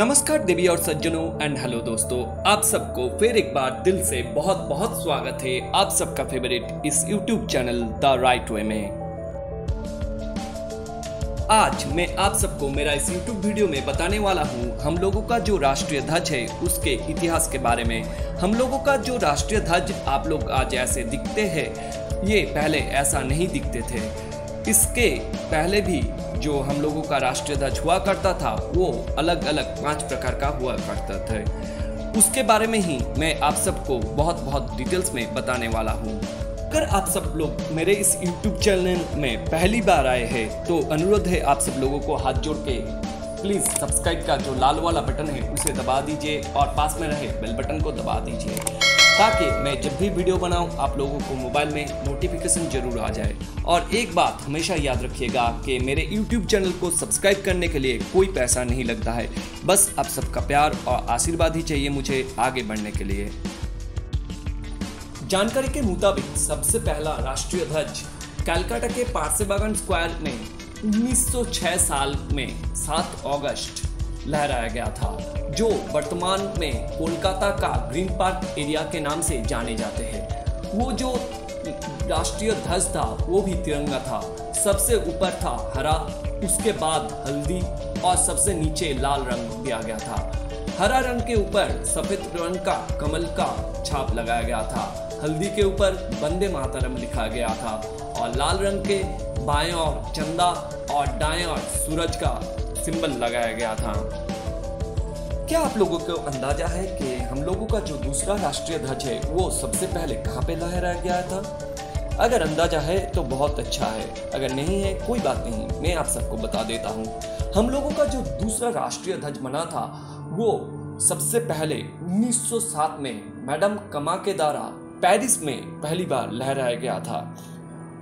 नमस्कार देवी और सज्जनों एंड हेलो दोस्तों, आप सबको फिर एक बार दिल से बहुत बहुत स्वागत है आप सबका फेवरेट इस YouTube channel the right way में। आज मैं आप सबको मेरा इस YouTube वीडियो में बताने वाला हूँ हम लोगों का जो राष्ट्रीय ध्वज है उसके इतिहास के बारे में। हम लोगों का जो राष्ट्रीय ध्वज आप लोग आज ऐसे दिखते हैं, ये पहले ऐसा नहीं दिखते थे। इसके पहले भी जो हम लोगों का राष्ट्रीय ध्वज हुआ करता था वो अलग अलग 5 प्रकार का हुआ करता था। उसके बारे में ही मैं आप सबको बहुत डिटेल्स में बताने वाला हूँ। अगर आप सब लोग मेरे इस YouTube चैनल में पहली बार आए हैं तो अनुरोध है आप सब लोगों को हाथ जोड़ के प्लीज़ सब्सक्राइब का जो लाल वाला बटन है उसे दबा दीजिए और पास में रहे बेल बटन को दबा दीजिए ताकि मैं जब भी वीडियो बनाऊं आप लोगों को मोबाइल में नोटिफिकेशन जरूर आ जाए। और एक बात हमेशा याद रखिएगा कि मेरे YouTube चैनल को सब्सक्राइब करने के लिए कोई पैसा नहीं लगता है, बस आप सबका प्यार और आशीर्वाद ही चाहिए मुझे आगे बढ़ने के लिए। जानकारी के मुताबिक सबसे पहला राष्ट्रीय ध्वज कलकत्ता के पारसेबागन स्क्वायर में 1906 साल में 7 अगस्त लहराया गया था, जो वर्तमान में कोलकाता का ग्रीन पार्क एरिया के नाम से जाने जाते हैं। वो जो राष्ट्रीय ध्वज था वो भी तिरंगा था। सबसे ऊपर था हरा, उसके बाद हल्दी और सबसे नीचे लाल रंग दिया गया था। हरा रंग के ऊपर सफेद रंग का कमल का छाप लगाया गया था, हल्दी के ऊपर वंदे मातरम लिखा गया था और लाल रंग के बाएं ओर चंदा और दाएं ओर सूरज का सिंबल लगाया गया था। क्या आप लोगों को अंदाजा है कि हम लोगों का जो दूसरा राष्ट्रीय ध्वज है वो सबसे पहले कहाँ पे लहराया गया था? अगर अंदाजा है तो बहुत अच्छा है, अगर नहीं है कोई बात नहीं, मैं आप सबको बता देता हूँ। हम लोगों का जो दूसरा राष्ट्रीय ध्वज बना था वो सबसे पहले 1907 में मैडम कमा के द्वारा पेरिस में पहली बार लहराया गया था।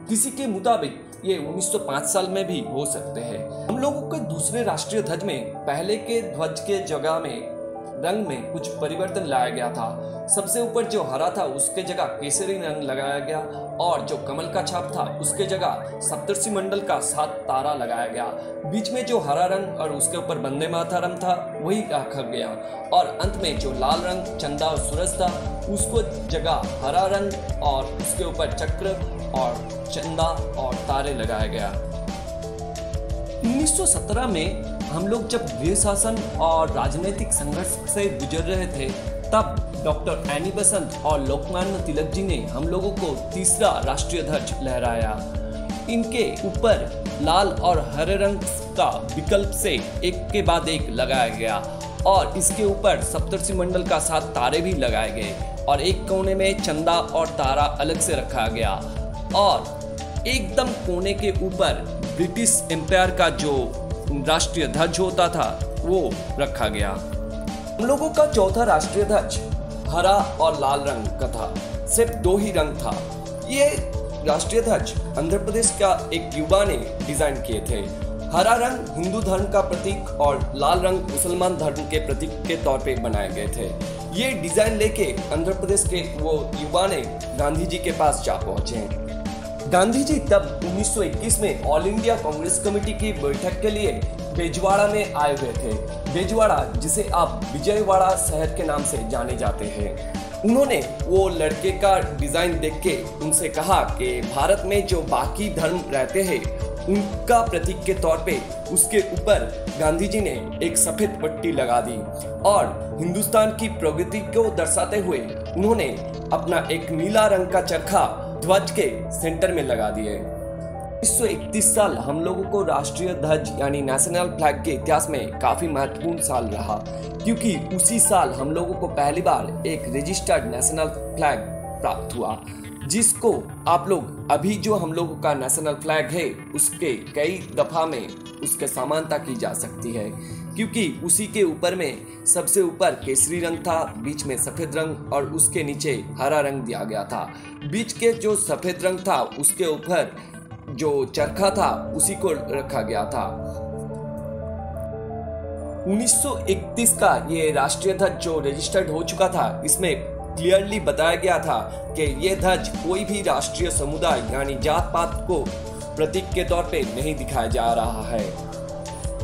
किसी के मुताबिक ये 1905 साल में भी हो सकते हैं। हम लोगों के दूसरे राष्ट्रीय ध्वज में पहले के ध्वज के जगह में रंग में कुछ परिवर्तन लाया गया था। सबसे ऊपर जो हरा था उसके जगह केसरी रंग लगाया गया और जो कमल का छाप था उसके जगह सप्तर्षि मंडल का 7 तारा लगाया गया। बीच में जो हरा रंग और उसके ऊपर वंदे मातरम था वही रखा गया और अंत में जो लाल रंग चंदा और सूरज था उसको जगह हरा रंग और उसके ऊपर चक्र और चंदा और तारे लगाया गया। 1917 में हम लोग जब गृह शासन और राजनीतिक संघर्ष से गुजर रहे थे तब डॉक्टर एनी बेसेंट और लोकमान्य तिलक जी ने हम लोगों को तीसरा राष्ट्रीय ध्वज लहराया। इनके ऊपर लाल और हरे रंग का विकल्प से एक के बाद एक लगाया गया और इसके ऊपर सप्तर्षि मंडल का 7 तारे भी लगाए गए और एक कोने में चंदा और तारा अलग से रखा गया और एकदम कोने के ऊपर ब्रिटिश एम्पायर का जो राष्ट्रीय ध्वज होता था वो रखा गया। हम लोगों का चौथा राष्ट्रीय ध्वज हरा और लाल रंग का था, सिर्फ 2 ही रंग था। ये राष्ट्रीय ध्वज आंध्र प्रदेश का एक युवा ने डिजाइन किए थे। हरा रंग हिंदू धर्म का प्रतीक और लाल रंग मुसलमान धर्म के प्रतीक के तौर पे बनाए गए थे। ये डिजाइन लेके आंध्र प्रदेश के वो युवा ने गांधी जी के पास जा पहुंचे। गांधी जी तब 1921 में ऑल इंडिया कांग्रेस कमेटी की बैठक के लिए बेजवाड़ा में आए हुए थे। बेजवाड़ा जिसे आप विजयवाड़ा शहर के नाम से जाने जाते हैं। उन्होंने वो लड़के का डिजाइन देख के उनसे कहा कि भारत में जो बाकी धर्म रहते हैं उनका प्रतीक के तौर पे उसके ऊपर गांधी जी ने एक सफेद पट्टी लगा दी और हिंदुस्तान की प्रगति को दर्शाते हुए उन्होंने अपना एक नीला रंग का चरखा ध्वज के सेंटर में लगा दिए। 1931 साल हम लोगों को राष्ट्रीय ध्वज यानी नेशनल फ्लैग के इतिहास में काफी महत्वपूर्ण साल रहा, क्योंकि उसी साल हम लोगों को पहली बार एक रजिस्टर्ड नेशनल फ्लैग प्राप्त हुआ, जिसको आप लोग अभी जो हम लोगों का नेशनल फ्लैग है उसके कई दफा में उसके समानता की जा सकती है, क्योंकि उसी के ऊपर में सबसे ऊपर केसरी रंग था, बीच में सफेद रंग और उसके नीचे हरा रंग दिया गया था। बीच के जो सफेद रंग था उसके ऊपर जो चरखा था उसी को रखा गया था। 1931 का ये राष्ट्रीय ध्वज जो रजिस्टर्ड हो चुका था, इसमें क्लियरली बताया गया था कि ये ध्वज कोई भी राष्ट्रीय समुदाय यानी जात पात को प्रतीक के तौर पे नहीं दिखाया जा रहा है।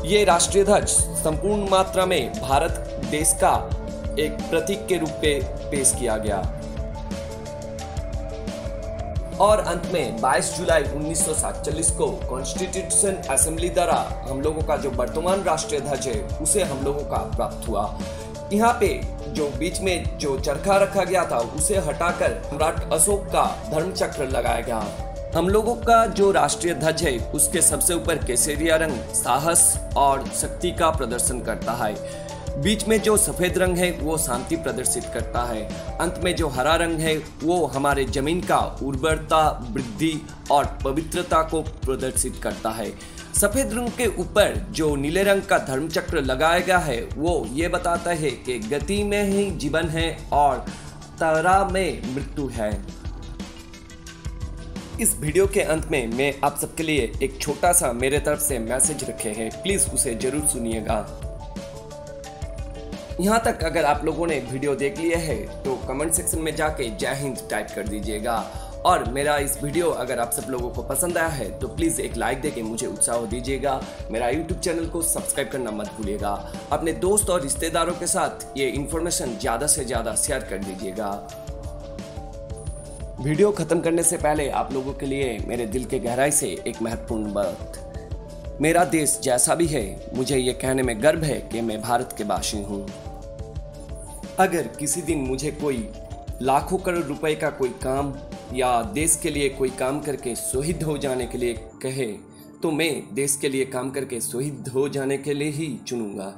ये राष्ट्रीय ध्वज संपूर्ण मात्रा में भारत देश का एक प्रतीक के रूप में पेश किया गया। और अंत में 22 जुलाई 1947 को कॉन्स्टिट्यूशन असेंबली द्वारा हम लोगों का जो वर्तमान राष्ट्रीय ध्वज है उसे हम लोगों का प्राप्त हुआ। यहाँ पे जो बीच में जो चरखा रखा गया था उसे हटाकर सम्राट अशोक का धर्म चक्र लगाया गया। हम लोगों का जो राष्ट्रीय ध्वज है उसके सबसे ऊपर केसरिया रंग साहस और शक्ति का प्रदर्शन करता है। बीच में जो सफेद रंग है वो शांति प्रदर्शित करता है। अंत में जो हरा रंग है वो हमारे जमीन का उर्वरता, वृद्धि और पवित्रता को प्रदर्शित करता है। सफेद रंग के ऊपर जो नीले रंग का धर्म चक्र लगाया गया है वो ये बताता है कि गति में ही जीवन है और तारा में मृत्यु है। इस वीडियो के अंत में मैं आप सबके लिए एक छोटा सा मेरे तरफ से मैसेज रखे हैं, प्लीज उसे जरूर सुनिएगा। यहाँ तक अगर आप लोगों ने वीडियो देख लिया है तो कमेंट सेक्शन में जाके जय हिंद टाइप कर दीजिएगा। और मेरा इस वीडियो अगर आप सब लोगों को पसंद आया है तो प्लीज़ एक लाइक देके मुझे उत्साह दीजिएगा। मेरा यूट्यूब चैनल को सब्सक्राइब करना मत भूलिएगा। अपने दोस्त और रिश्तेदारों के साथ ये इन्फॉर्मेशन ज़्यादा से ज़्यादा शेयर कर दीजिएगा। वीडियो खत्म करने से पहले आप लोगों के लिए मेरे दिल के गहराई से एक महत्वपूर्ण बात। मेरा देश जैसा भी है, मुझे ये कहने में गर्व है कि मैं भारत के वासी हूँ। अगर किसी दिन मुझे कोई लाखों करोड़ रुपए का कोई काम या देश के लिए कोई काम करके शहीद हो जाने के लिए कहे तो मैं देश के लिए काम करके शहीद हो जाने के लिए ही चुनूंगा,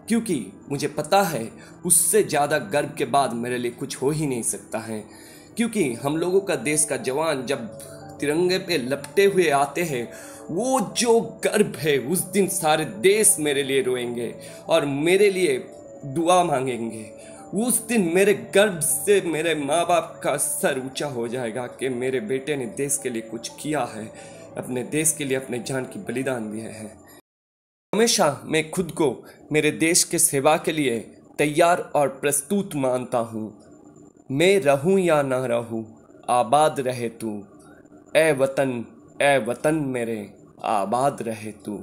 क्योंकि मुझे पता है उससे ज़्यादा गर्व के बाद मेरे लिए कुछ हो ही नहीं सकता है। क्योंकि हम लोगों का देश का जवान जब तिरंगे पे लपटे हुए आते हैं, वो जो गर्व है उस दिन सारे देश मेरे लिए रोएंगे और मेरे लिए दुआ मांगेंगे। उस दिन मेरे गर्व से मेरे माँ बाप का सर ऊंचा हो जाएगा कि मेरे बेटे ने देश के लिए कुछ किया है, अपने देश के लिए अपने जान की बलिदान दिए हैं। हमेशा मैं खुद को मेरे देश के सेवा के लिए तैयार और प्रस्तुत मानता हूँ। मैं रहूँ या ना रहूँ, आबाद रहे तू, ए वतन मेरे, आबाद रहे तू।